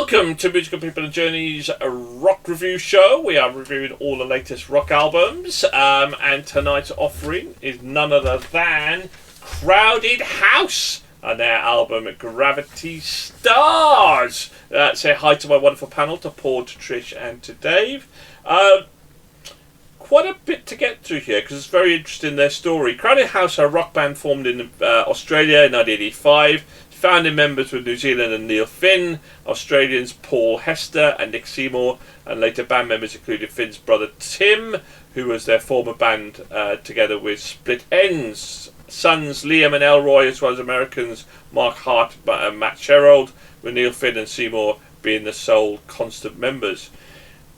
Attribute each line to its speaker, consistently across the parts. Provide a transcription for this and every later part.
Speaker 1: Welcome to Musical People and Journeys rock review show. We are reviewing all the latest rock albums, and tonight's offering is none other than Crowded House and their album Gravity Stars. Say hi to my wonderful panel, to Paul, to Trish and to Dave. Quite a bit to get through here because it's very interesting, their story. Crowded House are a rock band formed in Australia in 1985. Founding members were New Zealand and Neil Finn, Australians Paul Hester and Nick Seymour, and later band members included Finn's brother Tim, who was their former band, together with Split Enz, sons Liam and Elroy, as well as Americans Mark Hart and Matt Sherrod, with Neil Finn and Seymour being the sole constant members.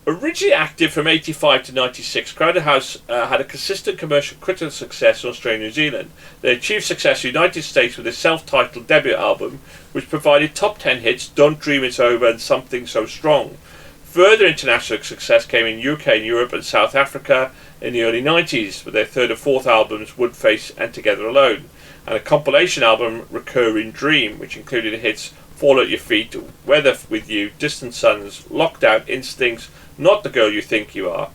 Speaker 1: Originally active from 85 to 96, Crowded House had a consistent commercial critical success in Australia and New Zealand. They achieved success in the United States with a self-titled debut album, which provided top 10 hits, Don't Dream It's Over and Something So Strong. Further international success came in UK and Europe and South Africa in the early 90s, with their third and fourth albums, Woodface and Together Alone, and a compilation album, Recurring Dream, which included the hits Fall at Your Feet, Weather With You, Distant Suns, Lockdown, Instincts, Not the Girl You Think You Are.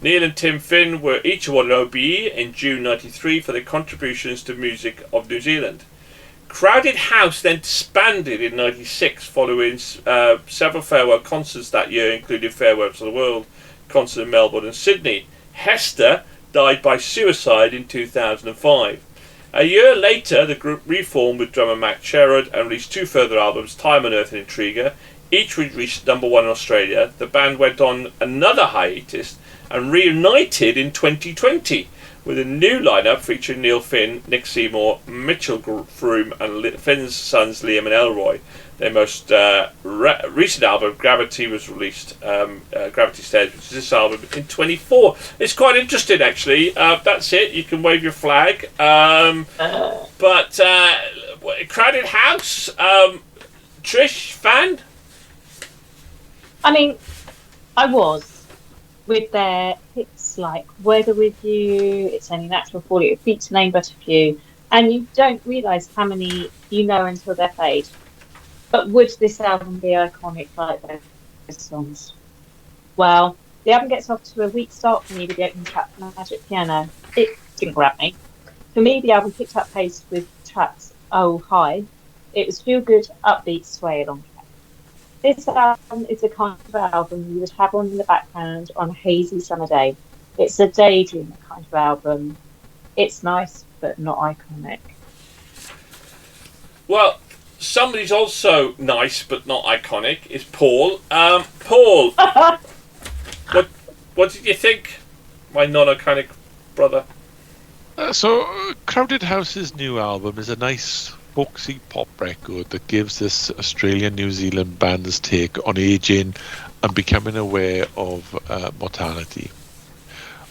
Speaker 1: Neil and Tim Finn were each awarded an OBE in June 93 for their contributions to music of New Zealand. Crowded House then disbanded in 96 following several farewell concerts that year, including Farewell to the World concert in Melbourne and Sydney. Hester died by suicide in 2005. A year later, the group reformed with drummer Matt Sherrod and released two further albums, Time on Earth and Intriguer. Each reached number one in Australia. The band went on another hiatus and reunited in 2020 with a new lineup featuring Neil Finn, Nick Seymour, Mitchell Froom and Finn's sons Liam and Elroy. Their most recent album, Gravity, was released, Gravity Stairs, which is this album, in 24. It's quite interesting, actually. That's it. You can wave your flag. But Crowded House, Trish, fan?
Speaker 2: I mean, I was, with their hits like Weather With You, It's Only Natural, Fall at Your Feet, to name but a few, and you don't realise how many you know until they're played. But would this album be iconic like those songs? Well, the album gets off to a weak start for me with the opening track, Magic Piano. It didn't grab me. For me, the album picked up pace with tracks Oh Hi. It was feel-good, upbeat, sway along. This album is the kind of album you would have on in the background on a hazy summer day. It's a daydream kind of album. It's nice, but not iconic.
Speaker 1: Well, somebody's also nice, but not iconic, is Paul. Paul, what did you think, my non-iconic brother?
Speaker 3: Crowded House's new album is a nice folksy pop record that gives this Australian New Zealand band's take on aging and becoming aware of mortality.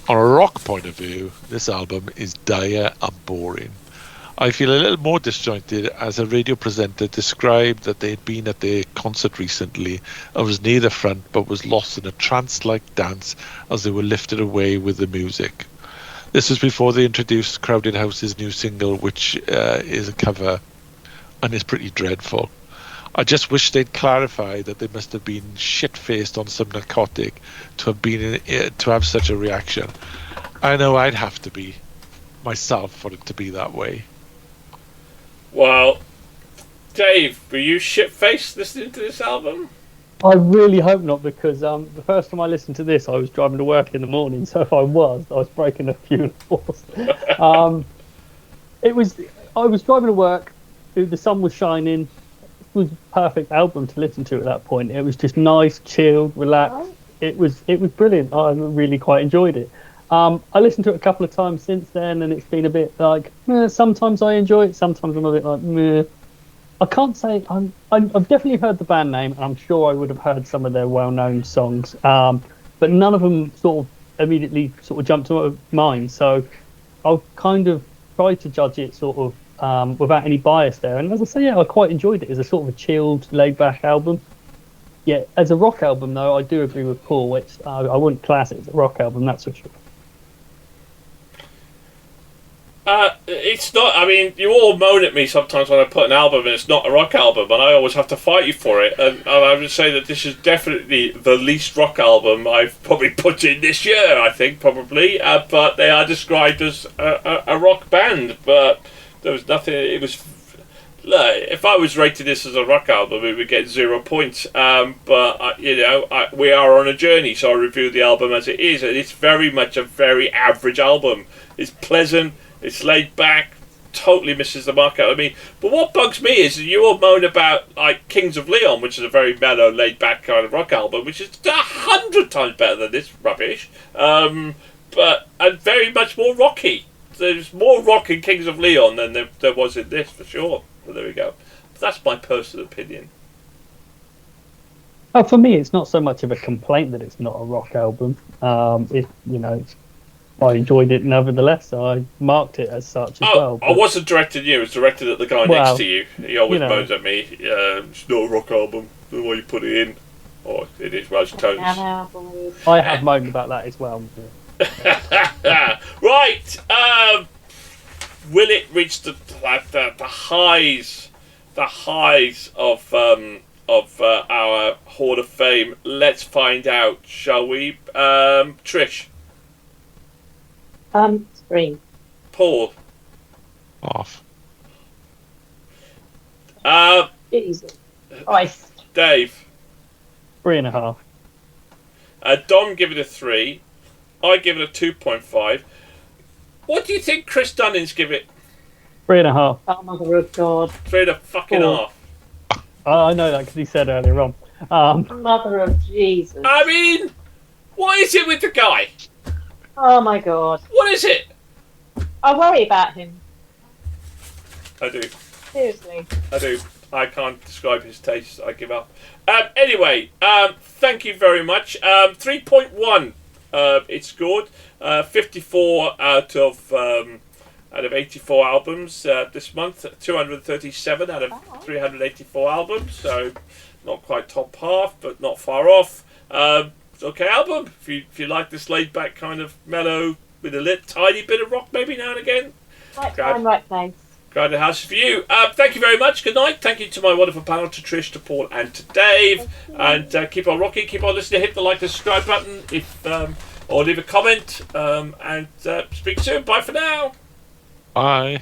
Speaker 3: On a rock point of view, this album is dire and boring. I feel a little more disjointed as a radio presenter described that they had been at their concert recently and was near the front but was lost in a trance-like dance as they were lifted away with the music. This was before they introduced Crowded House's new single, which is a cover and is pretty dreadful. I just wish they'd clarify that they must have been shit-faced on some narcotic to have such a reaction. I know I'd have to be myself for it to be that way.
Speaker 1: Well, Dave, were you shit-faced listening to this album?
Speaker 4: I really hope not, because the first time I listened to this, I was driving to work in the morning. So if I was breaking a few laws. I was driving to work. The sun was shining. It was a perfect album to listen to at that point. It was just nice, chilled, relaxed. It was brilliant. I really quite enjoyed it. I listened to it a couple of times since then, and it's been a bit like, sometimes I enjoy it, sometimes I'm a bit like, meh. I can't say I've definitely heard the band name, and I'm sure I would have heard some of their well-known songs, but none of them sort of immediately sort of jumped to my mind. So I'll kind of try to judge it sort of without any bias there. And as I say, I quite enjoyed it as a sort of a chilled, laid-back album. Yeah, as a rock album, though, I do agree with Paul. I wouldn't class it as a rock album, that's for sure.
Speaker 1: It's not. I mean, you all moan at me sometimes when I put an album and it's not a rock album, and I always have to fight you for it. And I would say that this is definitely the least rock album I've probably put in this year. I think probably, but they are described as a rock band. But there was nothing. It was. If I was rated this as a rock album, it would get 0 points. But we are on a journey, so I review the album as it is, and it's very much a very average album. It's pleasant. It's laid back, totally misses the mark out of me. But what bugs me is you all moan about like Kings of Leon, which is a very mellow, laid back kind of rock album, which is 100 times better than this rubbish. And very much more rocky. There's more rock in Kings of Leon than there was in this, for sure. But there we go. That's my personal opinion.
Speaker 4: Oh, for me, it's not so much of a complaint that it's not a rock album. I enjoyed it nevertheless, so I marked it as such as well. But...
Speaker 1: I wasn't directed at you, it was directed at the guy next to you. He always moans at me, it's not a rock album, I don't know why you put it in. Oh, it is Welsh Tones.
Speaker 4: I have moaned about that as well.
Speaker 1: Right, will it reach the highs of our Hall of Fame? Let's find out, shall we? Trish?
Speaker 2: 3.
Speaker 1: Paul?
Speaker 3: Off.
Speaker 2: Jesus Christ.
Speaker 1: Dave?
Speaker 4: 3.5.
Speaker 1: Dom give it a 3. I give it a 2.5. What do you think Chris Dunning's give it?
Speaker 4: 3.5.
Speaker 2: Oh, mother of God.
Speaker 1: 3.5.
Speaker 4: I know that because he said earlier on.
Speaker 2: Mother of Jesus.
Speaker 1: I mean, what is it with the guy?
Speaker 2: Oh my God.
Speaker 1: What is it?
Speaker 2: I worry about him.
Speaker 1: I do.
Speaker 2: Seriously.
Speaker 1: I do. I can't describe his taste. I give up. Anyway, thank you very much. 3.1. It scored 54 out of 84 albums this month. 237 out of 384 albums. So not quite top half, but not far off. It's okay album. If you like this laid back kind of mellow with a tiny bit of rock maybe now and again.
Speaker 2: Right time, right place.
Speaker 1: Glad the house for you. Thank you very much. Good night. Thank you to my wonderful panel, to Trish, to Paul, and to Dave. And keep on rocking, keep on listening. Hit the like and subscribe button or leave a comment. And speak soon. Bye for now.
Speaker 3: Bye.